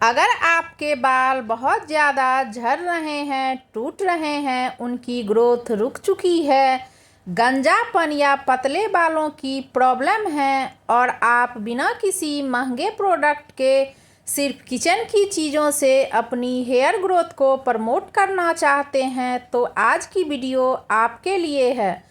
अगर आपके बाल बहुत ज़्यादा झड़ रहे हैं, टूट रहे हैं, उनकी ग्रोथ रुक चुकी है, गंजापन या पतले बालों की प्रॉब्लम है और आप बिना किसी महंगे प्रोडक्ट के सिर्फ किचन की चीज़ों से अपनी हेयर ग्रोथ को प्रमोट करना चाहते हैं तो आज की वीडियो आपके लिए है।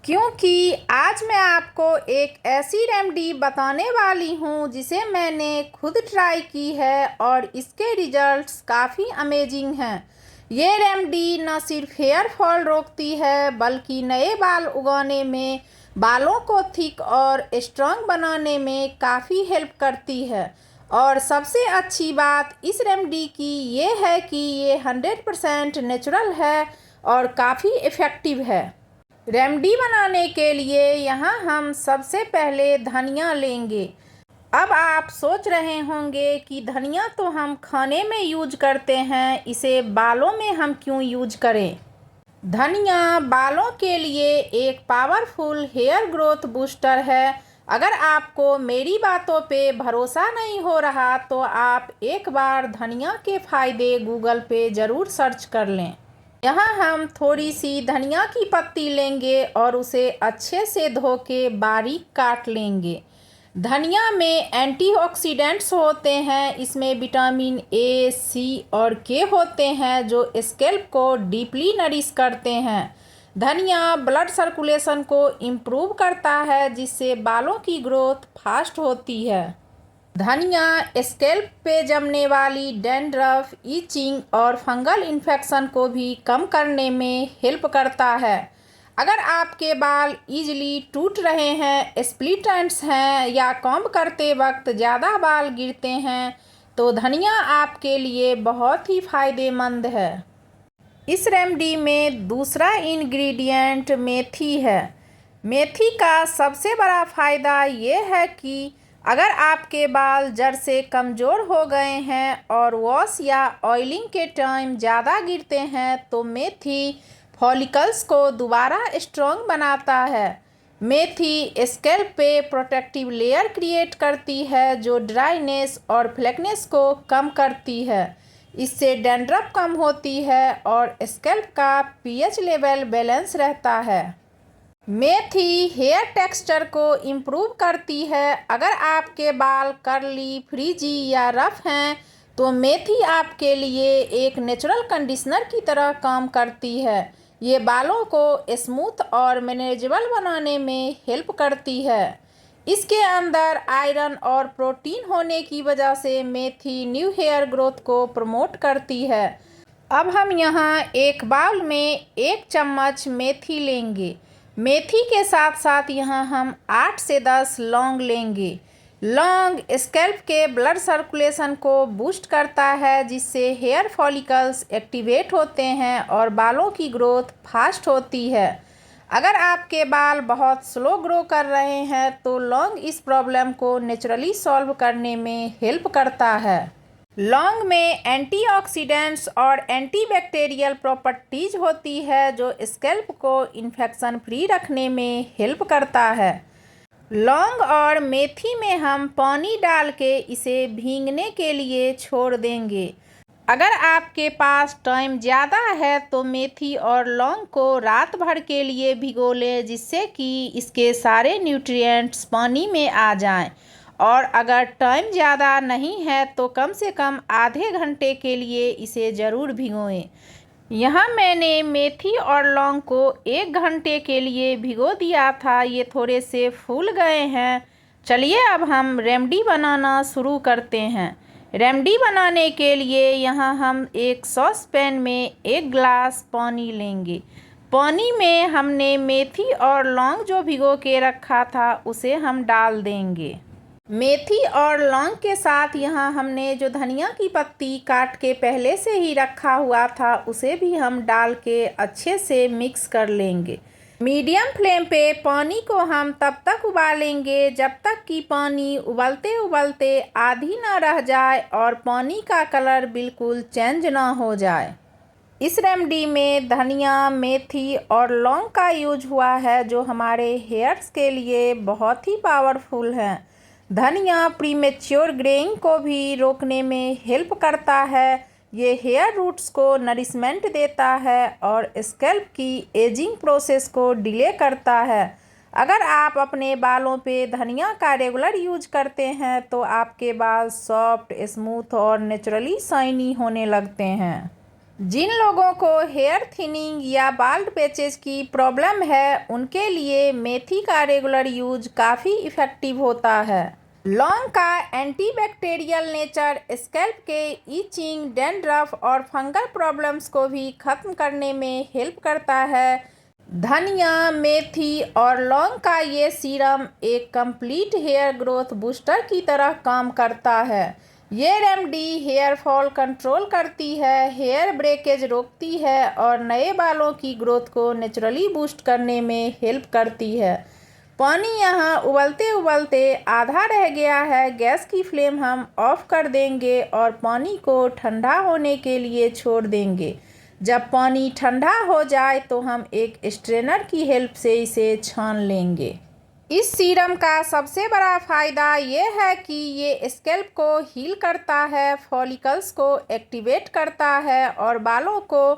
क्योंकि आज मैं आपको एक ऐसी रेमेडी बताने वाली हूँ जिसे मैंने खुद ट्राई की है और इसके रिजल्ट्स काफ़ी अमेजिंग हैं। ये रेमेडी न सिर्फ हेयर फॉल रोकती है बल्कि नए बाल उगाने में, बालों को थिक और स्ट्रॉन्ग बनाने में काफ़ी हेल्प करती है। और सबसे अच्छी बात इस रेमेडी की ये है कि ये 100% नेचुरल है और काफ़ी इफ़ेक्टिव है। रेमेडी बनाने के लिए यहाँ हम सबसे पहले धनिया लेंगे। अब आप सोच रहे होंगे कि धनिया तो हम खाने में यूज करते हैं, इसे बालों में हम क्यों यूज करें। धनिया बालों के लिए एक पावरफुल हेयर ग्रोथ बूस्टर है। अगर आपको मेरी बातों पे भरोसा नहीं हो रहा तो आप एक बार धनिया के फ़ायदे गूगल पे ज़रूर सर्च कर लें। यहाँ हम थोड़ी सी धनिया की पत्ती लेंगे और उसे अच्छे से धो के बारीक काट लेंगे। धनिया में एंटीऑक्सीडेंट्स होते हैं, इसमें विटामिन ए, सी और के होते हैं जो स्कैल्प को डीपली नरिश करते हैं। धनिया ब्लड सर्कुलेशन को इम्प्रूव करता है जिससे बालों की ग्रोथ फास्ट होती है। धनिया स्कैल्प पे जमने वाली डैंड्रफ, इचिंग और फंगल इन्फेक्शन को भी कम करने में हेल्प करता है। अगर आपके बाल इजीली टूट रहे हैं, स्प्लिट एंड्स हैं या कॉम्ब करते वक्त ज़्यादा बाल गिरते हैं तो धनिया आपके लिए बहुत ही फ़ायदेमंद है। इस रेमेडी में दूसरा इंग्रेडिएंट मेथी है। मेथी का सबसे बड़ा फ़ायदा ये है कि अगर आपके बाल जड़ से कमज़ोर हो गए हैं और वॉश या ऑयलिंग के टाइम ज़्यादा गिरते हैं तो मेथी फॉलिकल्स को दोबारा स्ट्रॉन्ग बनाता है। मेथी स्कैल्प पे प्रोटेक्टिव लेयर क्रिएट करती है जो ड्राइनेस और फ्लेकनेस को कम करती है। इससे डैंड्रफ कम होती है और स्कैल्प का पीएच लेवल बैलेंस रहता है। मेथी हेयर टेक्सचर को इम्प्रूव करती है। अगर आपके बाल कर्ली, फ्रीजी या रफ हैं तो मेथी आपके लिए एक नेचुरल कंडीशनर की तरह काम करती है। ये बालों को स्मूथ और मैनेजेबल बनाने में हेल्प करती है। इसके अंदर आयरन और प्रोटीन होने की वजह से मेथी न्यू हेयर ग्रोथ को प्रमोट करती है। अब हम यहाँ एक बाउल में 1 चम्मच मेथी लेंगे। मेथी के साथ साथ यहाँ हम 8 से 10 लौंग लेंगे। लौंग स्कैल्प के ब्लड सर्कुलेशन को बूस्ट करता है जिससे हेयर फॉलिकल्स एक्टिवेट होते हैं और बालों की ग्रोथ फास्ट होती है। अगर आपके बाल बहुत स्लो ग्रो कर रहे हैं तो लौंग इस प्रॉब्लम को नेचुरली सॉल्व करने में हेल्प करता है। लौंग में एंटीऑक्सीडेंट्स और एंटीबैक्टीरियल प्रॉपर्टीज होती है जो स्कैल्प को इन्फेक्शन फ्री रखने में हेल्प करता है। लौंग और मेथी में हम पानी डाल के इसे भीगने के लिए छोड़ देंगे। अगर आपके पास टाइम ज़्यादा है तो मेथी और लौंग को रात भर के लिए भिगो लें जिससे कि इसके सारे न्यूट्रिएंट्स पानी में आ जाएं। और अगर टाइम ज़्यादा नहीं है तो कम से कम आधे घंटे के लिए इसे ज़रूर भिगोएं। यहाँ मैंने मेथी और लौंग को 1 घंटे के लिए भिगो दिया था, ये थोड़े से फूल गए हैं। चलिए अब हम रेमेडी बनाना शुरू करते हैं। रेमेडी बनाने के लिए यहाँ हम एक सॉस पैन में 1 गिलास पानी लेंगे। पानी में हमने मेथी और लौंग जो भिगो के रखा था उसे हम डाल देंगे। मेथी और लौंग के साथ यहाँ हमने जो धनिया की पत्ती काट के पहले से ही रखा हुआ था उसे भी हम डाल के अच्छे से मिक्स कर लेंगे। मीडियम फ्लेम पे पानी को हम तब तक उबालेंगे जब तक कि पानी उबलते उबलते आधी ना रह जाए और पानी का कलर बिल्कुल चेंज ना हो जाए। इस रेमेडी में धनिया, मेथी और लौंग का यूज हुआ है जो हमारे हेयर्स के लिए बहुत ही पावरफुल है। धनिया प्रीमेच्योर ग्रेइंग को भी रोकने में हेल्प करता है। ये हेयर रूट्स को नरिशमेंट देता है और स्कैल्प की एजिंग प्रोसेस को डिले करता है। अगर आप अपने बालों पे धनिया का रेगुलर यूज करते हैं तो आपके बाल सॉफ्ट, स्मूथ और नेचुरली शाइनी होने लगते हैं। जिन लोगों को हेयर थिनिंग या बाल्ड पैचेज की प्रॉब्लम है, उनके लिए मेथी का रेगुलर यूज काफ़ी इफ़ेक्टिव होता है। लौंग का एंटीबैक्टीरियल नेचर स्कैल्प के ईचिंग, डैंड्रफ और फंगल प्रॉब्लम्स को भी खत्म करने में हेल्प करता है। धनिया, मेथी और लौंग का ये सीरम एक कंप्लीट हेयर ग्रोथ बूस्टर की तरह काम करता है। ये रेमेडी हेयर फॉल कंट्रोल करती है, हेयर ब्रेकेज रोकती है और नए बालों की ग्रोथ को नेचुरली बूस्ट करने में हेल्प करती है। पानी यहाँ उबलते उबलते आधा रह गया है। गैस की फ्लेम हम ऑफ कर देंगे और पानी को ठंडा होने के लिए छोड़ देंगे। जब पानी ठंडा हो जाए तो हम एक स्ट्रेनर की हेल्प से इसे छान लेंगे। इस सीरम का सबसे बड़ा फ़ायदा ये है कि ये स्कैल्प को हील करता है, फॉलिकल्स को एक्टिवेट करता है और बालों को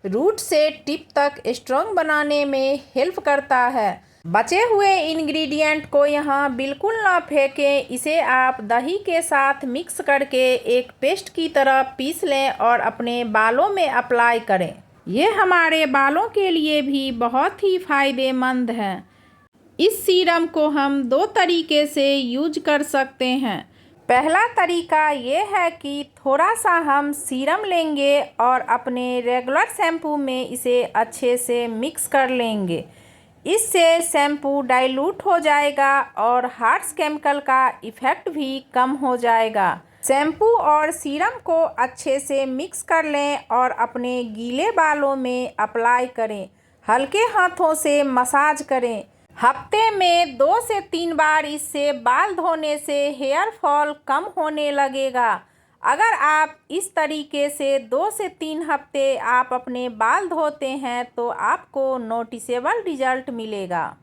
रूट से टिप तक स्ट्रॉन्ग बनाने में हेल्प करता है। बचे हुए इंग्रेडिएंट को यहाँ बिल्कुल ना फेंकें। इसे आप दही के साथ मिक्स करके एक पेस्ट की तरह पीस लें और अपने बालों में अप्लाई करें। ये हमारे बालों के लिए भी बहुत ही फ़ायदेमंद है। इस सीरम को हम 2 तरीके से यूज कर सकते हैं। पहला तरीका ये है कि थोड़ा सा हम सीरम लेंगे और अपने रेगुलर शैम्पू में इसे अच्छे से मिक्स कर लेंगे। इससे शैम्पू डाइल्यूट हो जाएगा और हार्श केमिकल का इफ़ेक्ट भी कम हो जाएगा। शैम्पू और सीरम को अच्छे से मिक्स कर लें और अपने गीले बालों में अप्लाई करें। हल्के हाथों से मसाज करें। हफ्ते में 2 से 3 बार इससे बाल धोने से हेयर फॉल कम होने लगेगा। अगर आप इस तरीके से 2 से 3 हफ्ते आप अपने बाल धोते हैं तो आपको नोटिसेबल रिजल्ट मिलेगा।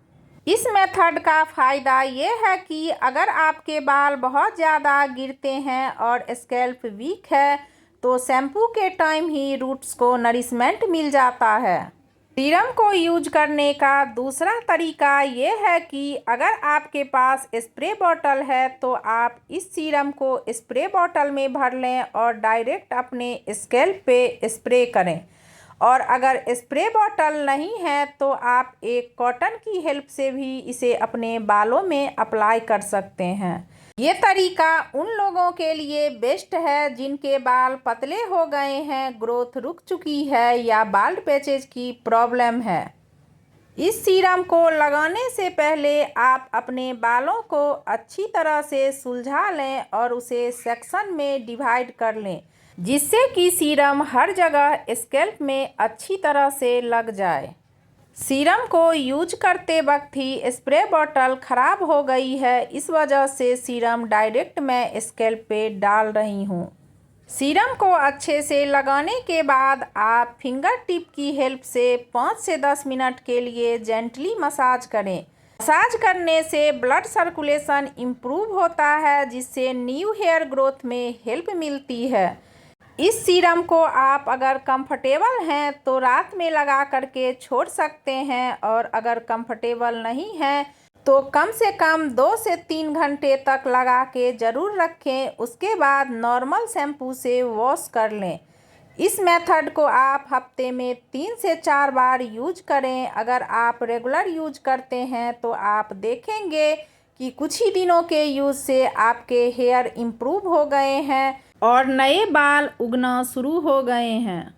इस मेथड का फ़ायदा ये है कि अगर आपके बाल बहुत ज़्यादा गिरते हैं और स्कैल्प वीक है तो शैम्पू के टाइम ही रूट्स को नरिशमेंट मिल जाता है। सीरम को यूज करने का दूसरा तरीका ये है कि अगर आपके पास स्प्रे बॉटल है तो आप इस सीरम को स्प्रे बॉटल में भर लें और डायरेक्ट अपने स्कैल्प पे स्प्रे करें। और अगर स्प्रे बॉटल नहीं है तो आप एक कॉटन की हेल्प से भी इसे अपने बालों में अप्लाई कर सकते हैं। ये तरीका उन लोगों के लिए बेस्ट है जिनके बाल पतले हो गए हैं, ग्रोथ रुक चुकी है या बाल्ड पैचेज की प्रॉब्लम है। इस सीरम को लगाने से पहले आप अपने बालों को अच्छी तरह से सुलझा लें और उसे सेक्शन में डिवाइड कर लें, जिससे कि सीरम हर जगह स्कैल्प में अच्छी तरह से लग जाए। सीरम को यूज करते वक्त ही स्प्रे बॉटल ख़राब हो गई है, इस वजह से सीरम डायरेक्ट मैं स्कैल्प पे डाल रही हूँ। सीरम को अच्छे से लगाने के बाद आप फिंगर टिप की हेल्प से 5 से 10 मिनट के लिए जेंटली मसाज करें। मसाज करने से ब्लड सर्कुलेशन इम्प्रूव होता है, जिससे न्यू हेयर ग्रोथ में हेल्प मिलती है। इस सीरम को आप अगर कंफर्टेबल हैं तो रात में लगा करके छोड़ सकते हैं और अगर कंफर्टेबल नहीं है तो कम से कम 2 से 3 घंटे तक लगा के ज़रूर रखें। उसके बाद नॉर्मल शैम्पू से वॉश कर लें। इस मेथड को आप हफ्ते में 3 से 4 बार यूज करें। अगर आप रेगुलर यूज करते हैं तो आप देखेंगे कि कुछ ही दिनों के यूज से आपके हेयर इम्प्रूव हो गए हैं और नए बाल उगना शुरू हो गए हैं।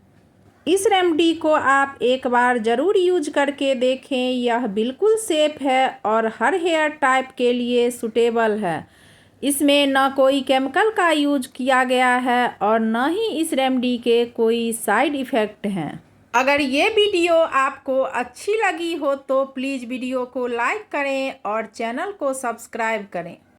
इस रेमेडी को आप एक बार ज़रूर यूज करके देखें। यह बिल्कुल सेफ है और हर हेयर टाइप के लिए सूटेबल है। इसमें न कोई केमिकल का यूज किया गया है और न ही इस रेमेडी के कोई साइड इफ़ेक्ट हैं। अगर ये वीडियो आपको अच्छी लगी हो तो प्लीज़ वीडियो को लाइक करें और चैनल को सब्सक्राइब करें।